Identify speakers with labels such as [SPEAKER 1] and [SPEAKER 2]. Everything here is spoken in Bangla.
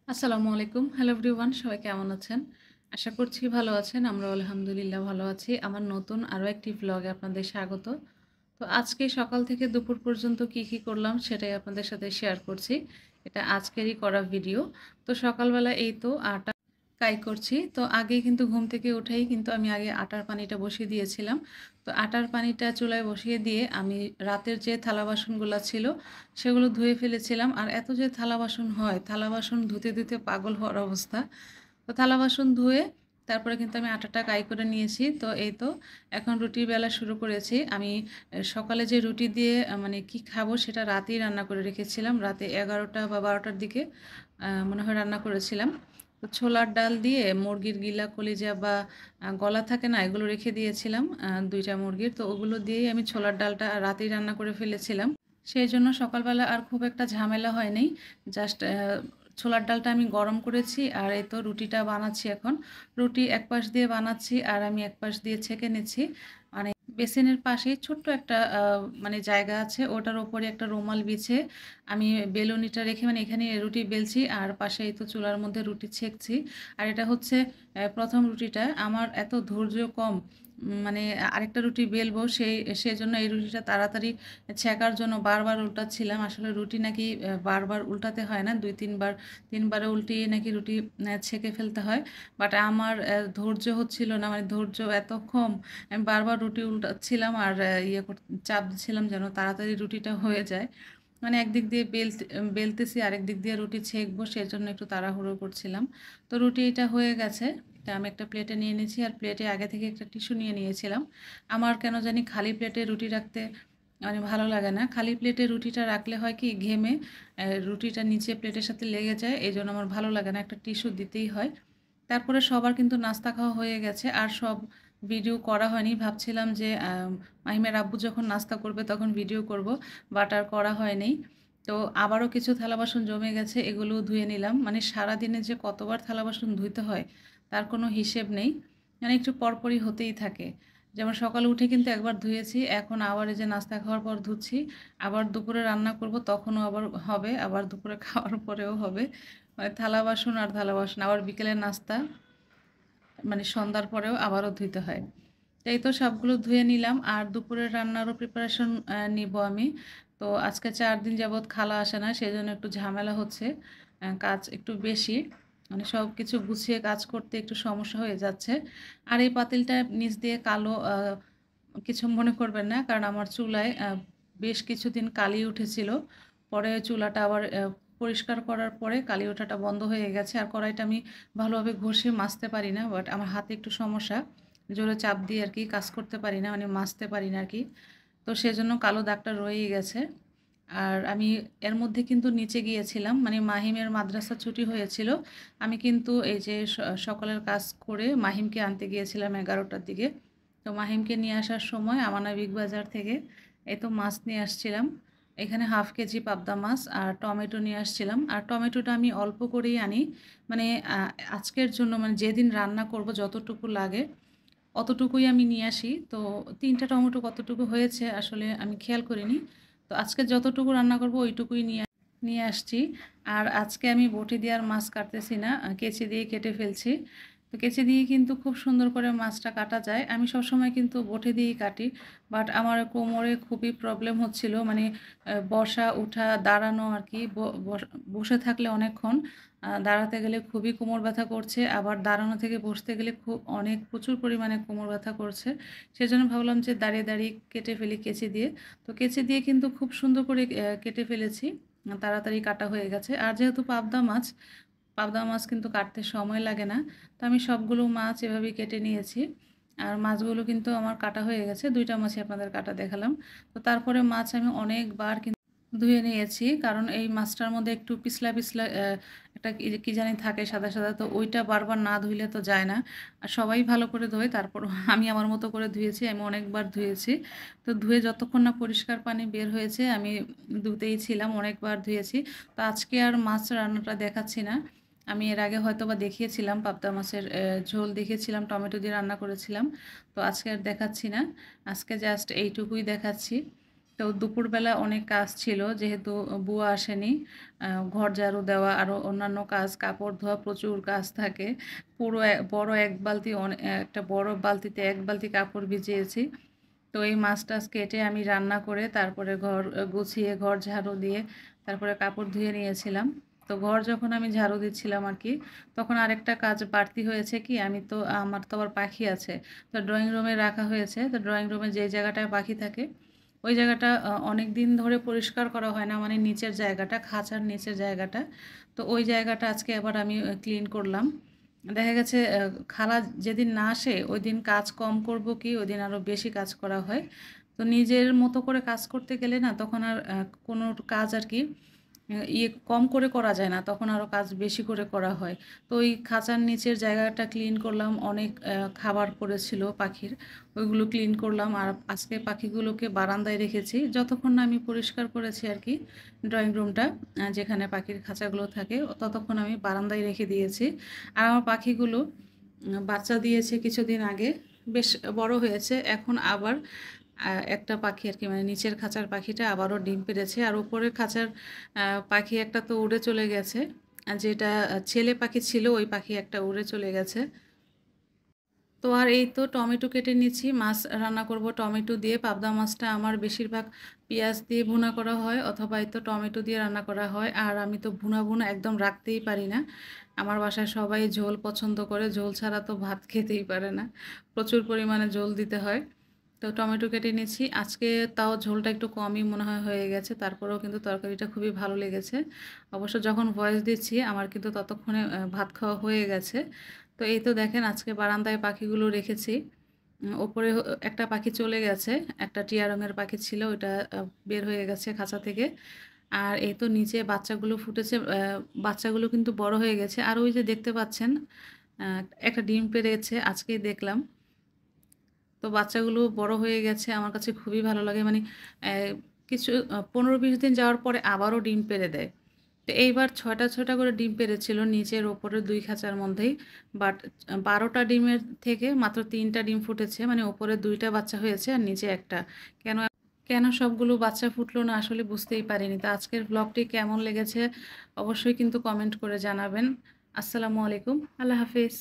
[SPEAKER 1] আসসালামু আলাইকুম। হ্যালো এভরিওয়ান, সবাই কেমন আছেন? আশা করছি ভালো আছেন। আমরাও আলহামদুলিল্লাহ ভালো আছি। আমার নতুন আরও একটি ভ্লগে আপনাদের স্বাগত। তো আজকে সকাল থেকে দুপুর পর্যন্ত কি করলাম সেটাই আপনাদের সাথে শেয়ার করছি। এটা আজকেরই করা ভিডিও। তো সকালবেলা এই তো আটা কাই করছি। তো আগে কিন্তু ঘুম থেকে উঠেই কিন্তু আমি আগে আটার পানিটা বসিয়ে দিয়েছিলাম। তো আটার পানিটা চুলায় বসিয়ে দিয়ে আমি রাতের যে থালা বাসনগুলা ছিল সেগুলো ধুয়ে ফেলেছিলাম। আর এত যে থালা বাসন হয়, থালা বাসন ধুতে পাগল হওয়ার অবস্থা। তো থালা বাসন ধুয়ে তারপরে কিন্তু আমি আটাটা কাই করে নিয়েছি। তো এই তো এখন রুটির বেলা শুরু করেছি। আমি সকালে যে রুটি দিয়ে মানে কি খাবো সেটা রাতেই রান্না করে রেখেছিলাম। রাতে ১১টা বা ১২টার দিকে মনে হয় রান্না করেছিলাম। তো ছোলার ডাল দিয়ে মুরগির গিলা, কলিজা বা গলা থাকে না, এগুলো রেখে দিয়েছিলাম ২টা মুরগির। তো ওগুলো দিয়েই আমি ছোলার ডালটা রাতেই রান্না করে ফেলেছিলাম। সেজন্য সকালবেলা আর খুব একটা ঝামেলা হয়নি। জাস্ট ছোলার ডালটা আমি গরম করেছি আর এই তো রুটিটা বানাচ্ছি এখন। রুটি এক পাশ দিয়ে বানাচ্ছি আর আমি এক পাশ দিয়ে ছেঁকে নিচ্ছি। মানে বেসিনের পাশেই ছোট্ট একটা মানে জায়গা আছে, ওটার ওপরে একটা রুমাল বিছিয়ে আমি বেলুনিটা রেখে মানে এখানে রুটি বেলছি আর পাশে এই তো চুলার মধ্যে রুটি ছেঁকছি। আর এটা হচ্ছে ১ম রুটিটা। আমার এত ধৈর্য কম, মানে আরেকটা রুটি বেলবো সেজন্য এই রুটিটা তাড়াতাড়ি ছেঁকার জন্য বারবার উল্টাচ্ছিলাম। আসলে রুটি নাকি বারবার উল্টাতে হয় না, ২-৩ বার ৩ বারে উল্টিয়ে নাকি রুটি ছেঁকে ফেলতে হয়। বাট আমার ধৈর্য হচ্ছিল না, মানে ধৈর্য এত কম। আমি বারবার রুটি উল্টাচ্ছিলাম আর চাপ দিচ্ছিলাম যেন তাড়াতাড়ি রুটিটা হয়ে যায়। মানে একদিক দিয়ে বেলতেছি আরেক দিক দিয়ে রুটি ছেঁকবো, সেজন্য একটু তাড়াহুড়ো করছিলাম। তো রুটি এটা হয়ে গেছে। তা আমি একটা প্লেটে নিয়ে নিয়েছি আর প্লেটে আগে থেকে একটা টিস্যু নিয়ে নিয়েছিলাম। আমার কেন জানি খালি প্লেটে রুটি রাখতে মানে ভালো লাগে না। খালি প্লেটে রুটিটা রাখলে হয় কি ঘেমে রুটিটা নিচে প্লেটের সাথে লেগে যায়। এজন্য আমার ভালো লাগে না। একটা টিস্যু দিতেই হয়। তারপরে সবার কিন্তু নাস্তা খাওয়া হয়ে গেছে। আর সব ভিডিও করা হয়নি। ভাবছিলাম যে মাহিমের আব্বু যখন নাস্তা করবে তখন ভিডিও করব। বাট আর করা হয়নি। তো আবারও কিছু থালা বাসন জমে গেছে, এগুলোও ধুয়ে নিলাম। মানে সারাদিনে যে কতবার থালা বাসন ধুইতে হয় তার কোনো হিসেব নেই। মানে একটু পরপরই হতেই থাকে। যেমন সকালে উঠে কিন্তু একবার ধুয়েছি, এখন আবার এই যে নাস্তা খাওয়ার পর ধুচ্ছি। আবার দুপুরে রান্না করব তখনও আবার হবে, আবার দুপুরে খাওয়ার পরেও হবে। মানে থালা বাসন আর থালা বাসন। আবার বিকেলের নাস্তা মানে সন্ধ্যার পরেও আবারও ধুইতে হয়। তো এই তো সবগুলো ধুয়ে নিলাম আর দুপুরের রান্নারও প্রিপারেশন নিব আমি। তো আজকে ৪ দিন যাবৎ খালা আসে না, সেজন্য একটু ঝামেলা হচ্ছে। কাজ একটু বেশি। মানে সব কিছু গুছিয়ে কাজ করতে একটু সমস্যা হয়ে যাচ্ছে। আর এই পাতিলটা নিচ দিয়ে কালো, কিছু মনে করবেন না। কারণ আমার চুলায় বেশ কিছুদিন কালি উঠেছিল। পরে চুলাটা আবার পরিষ্কার করার পরে কালি ওঠাটা বন্ধ হয়ে গেছে। আর কড়াইটা আমি ভালোভাবে ঘষে মাজতে পারি না। বাট আমার হাতে একটু সমস্যা। জোরে চাপ দিয়ে আরকি কাজ করতে পারি না, মানে মাজতে পারি না আরকি। তো সেজন্য কালো দাগটা রয়েই গেছে। আর আমি এর মধ্যে কিন্তু নিচে গিয়েছিলাম, মানে মাহিমের মাদ্রাসা ছুটি হয়েছিল। আমি কিন্তু এই যে সকালের কাজ করে মাহিমকে আনতে গিয়েছিলাম ১১টার দিকে। তো মাহিমকে নিয়ে আসার সময় আমানা বিগ বাজার থেকে এই তো মাছ নিয়ে আসছিলাম। এখানে 1/2 কেজি পাবদা মাছ আর টমেটো নিয়ে আসছিলাম। আর টমেটোটা আমি অল্প করেই আনি। মানে আ আজকের জন্য, মানে যেদিন রান্না করব যতটুকু লাগে অতটুকুই আমি নিয়ে আসি। তো ৩ টা টমেটো কতটুকু হয়েছে আসলে আমি খেয়াল করিনি। তো আজকে যতটুকু রান্না করব ওইটুকুই নিয়ে আসছি। আর আজকে আমি বটি দিয়ে আর মাছ কাটতেছি না, কেচি দিয়ে কেটে ফেলছি। তো কেচি দিয়ে কিন্তু খুব সুন্দর করে মাছটা কাটা যায়। আমি সবসময় কিন্তু বটি দিয়েই কাটি। বাট আমার কোমরে খুবই প্রবলেম হচ্ছিল। মানে বসা, উঠা, দাঁড়ানো আরকি। বসে থাকলে অনেকক্ষণ, দাঁড়াতে গেলে খুবই কোমর ব্যথা করছে। আবার দাঁড়ানো থেকে বসতে গেলে প্রচুর পরিমাণে কোমর ব্যথা করছে। সেজন্য ভাবলাম যে দাঁড়িয়ে কেটে ফেলি কেচি দিয়ে। তো কেচি দিয়ে কিন্তু খুব সুন্দর করে কেটে ফেলেছি। তাড়াতাড়ি কাটা হয়ে গেছে। আর যেহেতু পাবদা মাছ কিন্তু কাটতে সময় লাগে না। তো আমি সবগুলো মাছ এভাবেই কেটে নিয়েছি। আর মাছগুলো কিন্তু আমার কাটা হয়ে গেছে। ২ টা মাছই আপনাদের কাটা দেখালাম। তো তারপরে মাছ আমি অনেকবার ধুয়ে নিয়েছি। কারণ এই মাছটার মধ্যে একটু পিছলা একটা কি জানি থাকে সাদা। তো ওইটা বারবার না ধুইলে তো যায় না। আর সবাই ভালো করে ধোয়, তারপরও আমি আমার মতো করে ধুয়েছি। আমি অনেকবার ধুয়েছি। তো ধুয়ে যতক্ষণ না পরিষ্কার পানি বের হয়েছে আমি ধুতেই ছিলাম, অনেকবার ধুয়েছি। তো আজকে আর মাছ রান্নাটা দেখাচ্ছি না। আমি এর আগে হয়তোবা দেখিয়েছিলাম পাবদা মাছের ঝোল দেখিয়েছিলাম, টমেটো দিয়ে রান্না করেছিলাম। তো আজকে আর দেখাচ্ছি না। আজকে জাস্ট এইটুকুই দেখাচ্ছি। তো দুপুরবেলা অনেক কাজ ছিল যেহেতু বুয়া আসেনি। ঘর ঝাড়ু দেওয়া আরও অন্যান্য কাজ, কাপড় ধোয়া প্রচুর কাজ থাকে। পুরো বড় এক বালতি একটা বড় বালতিতে ১ বালতি কাপড় ভিজিয়েছি। তো এই মাছ-টাছ কেটে আমি রান্না করে তারপরে ঘর গুছিয়ে ঘর ঝাড়ু দিয়ে তারপরে কাপড় ধুয়ে নিয়েছিলাম। তো ঘর যখন আমি ঝাড়ু দিচ্ছিলাম আরকি, তখন আরেকটা কাজ বাড়তি হয়েছে কি আমার তো আবার পাখি আছে। তো ড্রয়িং রুমে রাখা হয়েছে। তো ড্রয়িং রুমে যে জায়গাটায় পাখি থাকে ওই জায়গাটা অনেকদিন ধরে পরিষ্কার করা হয় না, মানে নিচের জায়গাটা, খাঁচার নিচের জায়গাটা। তো ওই জায়গাটা আজকে আবার আমি ক্লিন করলাম। দেখা গেছে খালা যেদিন না আসে ওইদিন কাজ কম করব কি ওইদিন আরও বেশি কাজ করা হয়। তো নিজের মতো করে কাজ করতে গেলে না তখন আর কোনো কাজ আর কি কম করে করা যায় না, তখন আরও কাজ বেশি করে করা হয়। তো ওই খাঁচার নিচের জায়গাটা ক্লিন করলাম, অনেক খাবার পড়েছিল পাখির, ওইগুলো ক্লিন করলাম। আর আজকে পাখিগুলোকে বারান্দায় রেখেছি যতক্ষণ না আমি পরিষ্কার করেছি আর কি ড্রয়িং রুমটা, যেখানে পাখির খাঁচাগুলো থাকে ততক্ষণ আমি বারান্দায় রেখে দিয়েছি। আর আমার পাখিগুলো বাচ্চা দিয়েছে কিছুদিন আগে, বেশ বড় হয়েছে। এখন আবার একটা পাখি আর কি, মানে নিচের খাঁচার পাখিটা আবারও ডিম পেড়েছে। আর উপরের খাঁচার পাখি একটা তো উড়ে চলে গেছে, আর যেটা ছেলে পাখি ছিল ওই পাখি একটা উড়ে চলে গেছে। তো আর এই তো টমেটো কেটে নিচ্ছি, মাছ রান্না করব টমেটো দিয়ে। পাবদা মাছটা আমার বেশিরভাগ পেঁয়াজ দিয়ে ভুনা করা হয় অথবা এই তো টমেটো দিয়ে রান্না করা হয়। আর আমি তো ভুনা ভুনা একদম রাখতেই পারি না। আমার বাসায় সবাই ঝোল পছন্দ করে, ঝোল ছাড়া তো ভাত খেতেই পারে না, প্রচুর পরিমাণে ঝোল দিতে হয়। তো টমেটো কেটে নিয়েছি আজকে, তাও ঝোলটা একটু কমই মনে হয় হয়ে গেছে, তারপরেও কিন্তু তরকারিটা খুবই ভালো লেগেছে। অবশ্য যখন ভয়েস দিচ্ছি আমার কিন্তু ততক্ষণে ভাত খাওয়া হয়ে গেছে। তো এই তো দেখেন আজকে বারান্দায় পাখিগুলো রেখেছি। ওপরে একটা পাখি চলে গেছে, একটা টিয়া রঙের পাখি ছিল ওইটা বের হয়ে গেছে খাঁচা থেকে। আর এই তো নিচে বাচ্চাগুলো ফুটেছে, বাচ্চাগুলো কিন্তু বড় হয়ে গেছে। আর ওই যে দেখতে পাচ্ছেন একটা ডিম পেড়েছে আজকেই দেখলাম। তো বাচ্চাগুলো বড় হয়ে গেছে, আমার কাছে খুবই ভালো লাগে। মানে কিছু ১৫-২০ দিন যাওয়ার পরে আবারও ডিম পেড়ে দেয়। তো এইবার ৬টা করে ডিম পেড়েছিল নিচের ওপরের ২ খাঁচার মধ্যেই। বাট ১২টা ডিমের থেকে মাত্র ৩টা ডিম ফুটেছে। মানে ওপরে ২টা বাচ্চা হয়েছে আর নিচে একটা। কেন কেন সবগুলো বাচ্চা ফুটলো না আসলে বুঝতেই পারিনি। তো আজকের ব্লগটি কেমন লেগেছে অবশ্যই কিন্তু কমেন্ট করে জানাবেন। আসসালামু আলাইকুম। আল্লাহ হাফেজ।